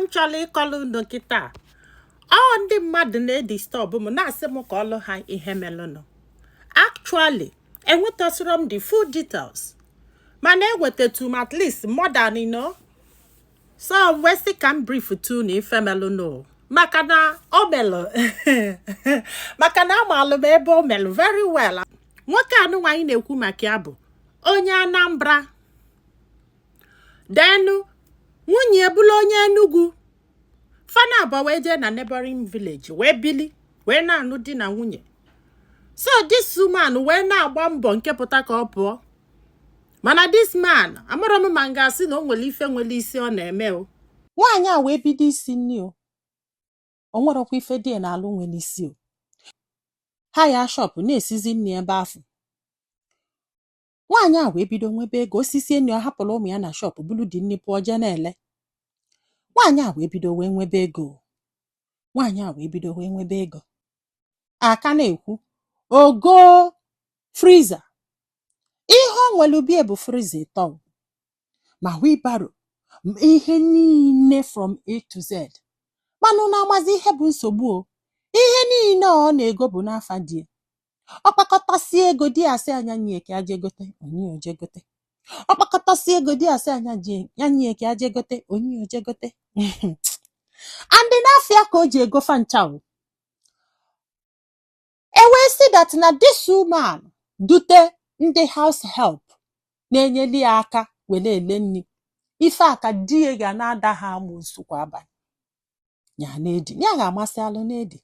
m chọrọ ịkọlụ unu kịta ọ ndị mmadụ na-edistọb m na-asị m ka ọlụ ha ihe melụnụ. Actually enwetasịrọ m the full details mana enwetatụ m at least more than so wesi ka m brief tu na ife melụnụ maka na o melụ maka na amalụ m ebe o melụ very well. Nwoke anụnwa anyị na-ekwu maka ya bụ onye Anambra, denu nwunye ebula onye Enugu. Fana abụọ wee jee na neighboring village wee bili wee na-anụ di na nwunye. So this woman wee na-agba mbọ nke pụta ka ọ pụọ, mana this man amara m ma nga-asị na o nwere ife nwere isi ọ na-eme o. Nwaanyị a wee bido isi nni o nwerekwa ife dị na-alụ nwere isi o. Ha ya shop na-esizi nni ebe afọ. Nwaanyị a wee bido nwebe ego, osisi nni ọ hapụrụ ụmụ ya na shop bulu dị nni pụọ jee na-ele. Nwaanyị a wee bido wee nwebe ego. Nwaanyị a wee bido wee nwebe ego. Aka na-ekwu ogo freezer. Ihe o nwere ubi bụ freezer ịtọ ma wheelbarrow, ihe niile from A to Z. Manụ na-amazi ihe bụ nsogbu o. Ihe niile ọ na-ego bụ n'afa die. Ọ kpakọtasị ego di asị anya nye ka aje gote, onye oje gote. Ọ kpakọtasị ego di asị anya nye ka aje gote, onye oje gote. And n'afịa ka o ji ego fa ncha o. E wee sị that na this woman dute ndị house help na-enyeli ya aka wele ele nni. Ife aka die ga na-ada ha amụsụ kwa abalị. Ya na-edi, ya ga-amasị alụ na-edi.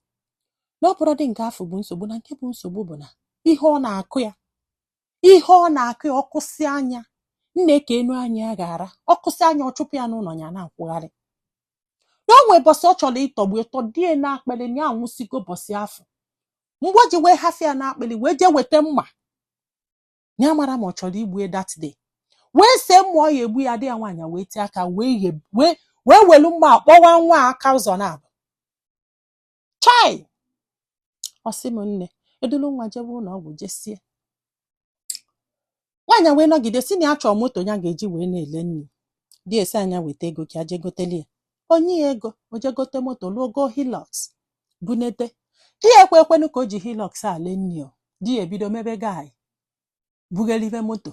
N'ọbụrụ dị nke afọ bụ nsogbu, na nke bụ nsogbu bụ na ihe ọ na-akụ ya. Ihe ọ na-akụ ya ọkụsị anya, nne ka enu anya ya ga-ara. Ọkụsị anya ọ chụpụ ya n'ụlọ ya na-akwụgharị. N'onwe bọsị ọ chọrọ ịtọgbu ịtọ die na-akpali ya anwụsịgo bọsị afọ. Mgbe o ji wee hafịa ya na-akpali wee jee weta mma. Ya mara ma ọ chọrọ igbu ya that day. Wee see mma ọ ya egbu ya dị ya nwaanyị wee tie aka wee welu mma akpọwa nwa aka ụzọ na-abụ. Chai! Ọ sị m nne, edulu nwa jebe ụlọ ọgwụ jesie. Nwaanyị wee nọgide si na ya chọọ moto ya ga-eji wee na-ele nni. Di esi anya weta ego ka aje goteli ya. Onye ego o je gote moto logo Hilux bunete. Di ekwenu ka o ji Hilux ale nni o. Di ebido mebe gaị bugelive moto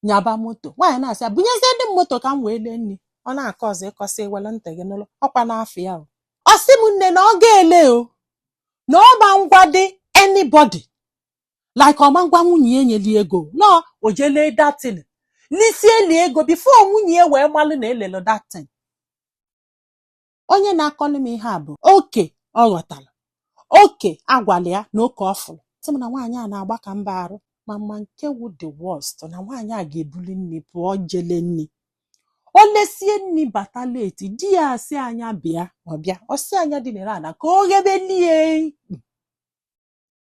nyaba moto. Nwaanyị na-asị bunyezie ndị moto ka m wee lee nni. Ọ na-akọ ọzọ ịkọsị ewele ntị gị n'ụlọ ọkwa n'afọ ya o. Ọ sị m nne na ọ ga-ele o. Na ọ ma ngwa dị anybody like ọ ma ngwa nwunye enyeli ego no o jele datin n'isi eli ego before nwunye wee malụ na elelo datin. Onye na-akọlụ m ihe a bụ oke ọ ghọtara, oke agwala ya na oke ọfụrụ. Sị m na nwaanyị a na-agba ka mba arụ, ma nke wu the worst na nwaanyị a ga-ebuli nni pụọ jele nni. O lesie nni bata leti, di ya asị anya bịa, ọ bịa ọ sị anya dị n'ere ana ka o ghebelie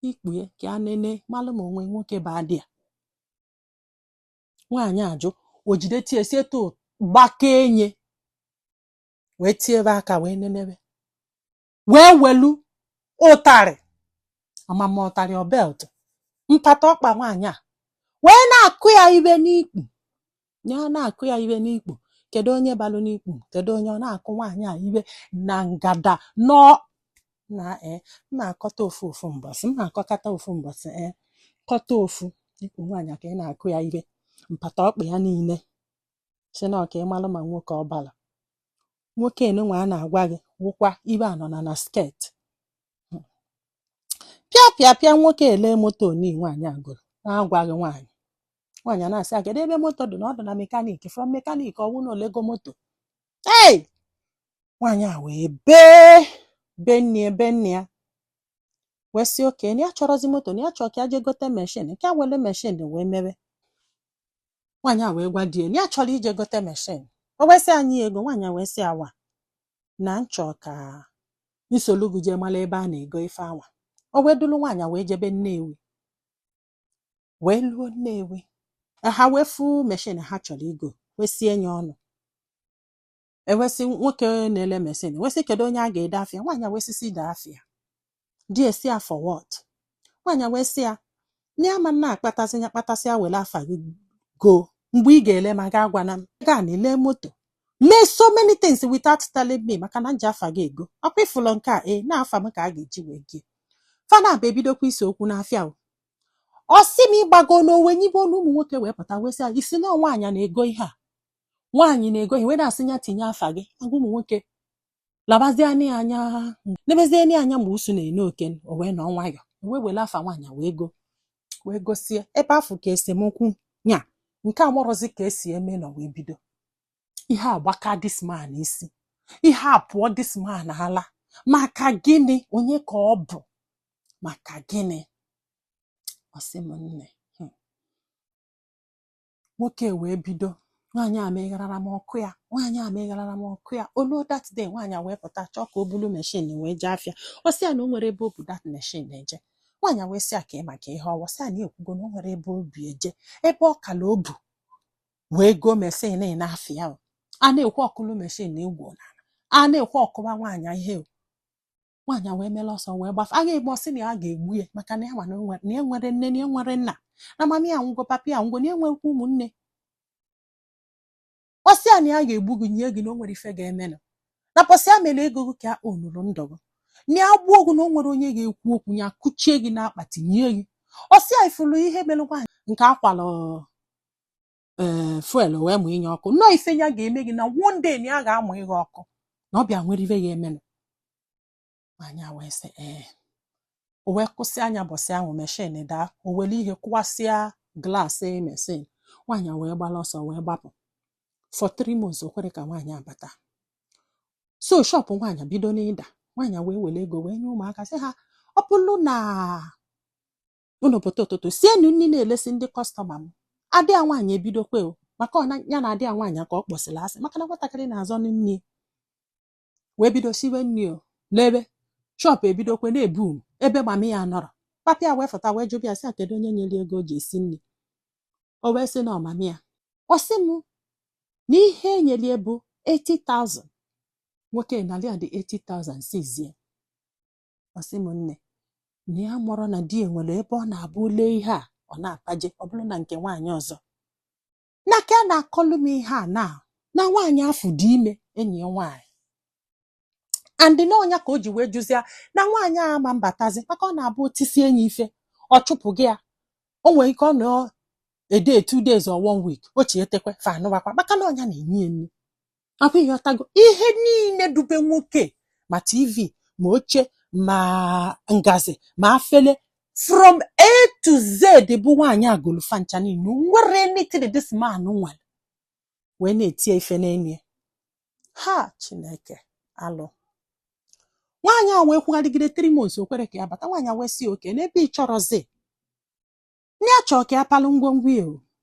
ikpue ka a nene malụ ma onwe nwoke bụ adị ya. Nwaanyị ajụ o jide tie sieto gbake enye wee tiebe aka wee nenebe wee welu ụtarị amama ụtarị ọ belt mpata ọkpa nwaanyị a wee na-akụ ya ibe n'ikpu. Ya na-akụ ya ibe n'ikpu. Kedu onye balụ n'ikpu? Kedu onye ọ na-akụ nwaanyị a ibe na ngada nọ na mma akọta ofu mbọsị, mma akọkata ofu mbọsị kọta ofu ikpu nwaanyị ka ị na-akụ ya ibe mpata ọkpa ya niile. Si na ọka ịmalụ ma nwoke ọbala. Nwoke enunwa a na-agwa gị wụkwa ibe anọ na sket. Pịa nwoke ele moto ni nwaanyị agụrụ na-agwaghị nwaanyị. Nwaanyị na-asị agada ebe moto dị na ọ dị na mekaniki, from mekaniki ọwụ na olego moto. Hey! Nwaanyị a wee be nne ya wee sị oke na ya chọrọzi moto na ya chọọ ka ya je gote meshin ka ya wele meshin wee mebe. Nwaanyị a wee gwa di na ya chọrọ ije gote meshin. O wee sị anyị ego. Nwaanyị wee sị awa na nchọ ka nsolugu je mala ebe a na-ego ife awa. O wee dulu nwaanyị wee jebe Nnewi. Wee luo Nnewi. Ha wee fu meshin ha chọrọ igo wee sie nye ọnụ. Ewesị nwoke na-ele meshin wee sị kedu onye a ga-ede afịa. Nwaanyị wee sị de afịa. Di esi ya for what? Nwaanyị wee sị ya na ya ma na-akpatasị ya wele afa gị go mgbe ị ga-ele ma ga-agwa na m gaa na ele moto mee so many things without telling me maka na nji afa gị ego akwa ịfụlọ nke a na-afa m ka a ga-eji wee gị fana bụ ebidokwa isi okwu n'afịa ọ sị m ịgbago n'owe nyibe ọnụ ụmụ nwoke wee pụta wee sị isi na nwaanyị na-ego ihe a nwaanyị na-ego ihe wee na-asị ya tinye afa gị agwa ụmụ nwoke labazianị anya nebezienị anya ma usu na-ene oke o wee nọ nwayọ wee were afa nwaanyị wee gosie ebe afọ ka esemokwu nya nke a mụrụzi ka esi eme nọ wee bido ihe agbaka this man isi ihe a pụọ this man ala maka gịnị onye ka ọ bụ maka gịnị ọ sị m nne nwoke wee bido nwaanyị a megharara m ọkụ ya nwaanyị a megharara m ọkụ ya olu that day nwaanyị wee pụta chọọ ka o bulu mechin wee jee afịa ọ sị ya na o nwere ebe o bu that mechin eje nwaanyị wee sị ya ka ị maka ihe ọwọ sị ya na ekwugo na o nwere ebe o bi eje ebe ọ kala o bu wee go mechin n'afịa a na-ekwe ọkụlụ mechin egwu a na-ekwe ọkụba nwaanyị ihe nwaanyị wee mere ọsọ wee gbafe a ga-egbu ọsị na ya ga-egbu ya maka na ya ma na ya nwere nne na ya nwere nna na mami ya ngwo papi ya ngwo na ya nwekwa ụmụnne ọsị a na ya ga-egbu gị nye gị na o nwere ife ga-emenụ na pọsị ya mere ego gị ka ya onuru ndụ gị na ya gbuo gị na o nwere onye ga-ekwu okwu ya kụchie gị n'akpati nye gị ọsị a ifulu ihe mere nwaanyị nke akwalụ fuel wee mụ inye ọkụ nnọọ ife ya ga-eme gị na one day na ya ga-amụ ihe ọkụ na ọ bịa nwere ife ya emenụ nwaanyị wee sị o wee kwụsị anya bọsị ahụ mechin daa o were ihe kụwasịa glaasị mechin nwaanyị wee gbala ọsọ wee gbapụ for 3 months o kwere ka nwaanyị abata so shop nwaanyị bido n'ịda nwaanyị wee were ego wee nye ụmụaka sị ha ọ bụrụ na unu pụta ụtụtụ sienu nri na-elesi ndị kọstọma m adị ya nwaanyị ebidokwe maka ya na adị ya nwaanyị ka ọ kpọsịrị asị maka na nwatakịrị na-azọ nri wee bido siwe nri n'ebe shop ebidokwe na-ebu ebe mami ya nọrọ papi ya wee fụta wee jụbịa ya sị ya kedu onye nyere ego o ji esi nri o wee sị na ọmami ya ọ sị m na ihe enyelie bụ 80,000 nwoke nali ya dị 80,000 sizie ọ sị m nne na ya mụrụ na di enwere ebe ọ na-abụ lee ihe a ọ na-apaje ọ bụrụ na nke nwaanyị ọzọ na ka a na-akọlụ m ihe a na nwaanyị afọ dị ime enyi ya nwaanyị andị na ọnya ka o ji wee jụzia na nwaanyị a ma mbatazi maka ọ na-abụ otisi enyi ife ọ chụpụ gị ya o nwere ike ọ nọ a day 2 days or 1 week o chietekwe fanụwakwa maka na ọnya na-enye enyi akwa ihe ọtago ihe niile dube nwoke ma TV ma oche ma ngazi ma afele from A to Z bụ nwaanyị agụlụfa ncha niile nwere anything this man nwere wee na-etie ife n'enye ha Chineke alụ nwaanyị a wee kwugharịgide 3 months o kwere ka ya bata nwaanyị wee si oke n'ebe ị chọrọzi na ya chọọ ka ya palụ ngwongwo ya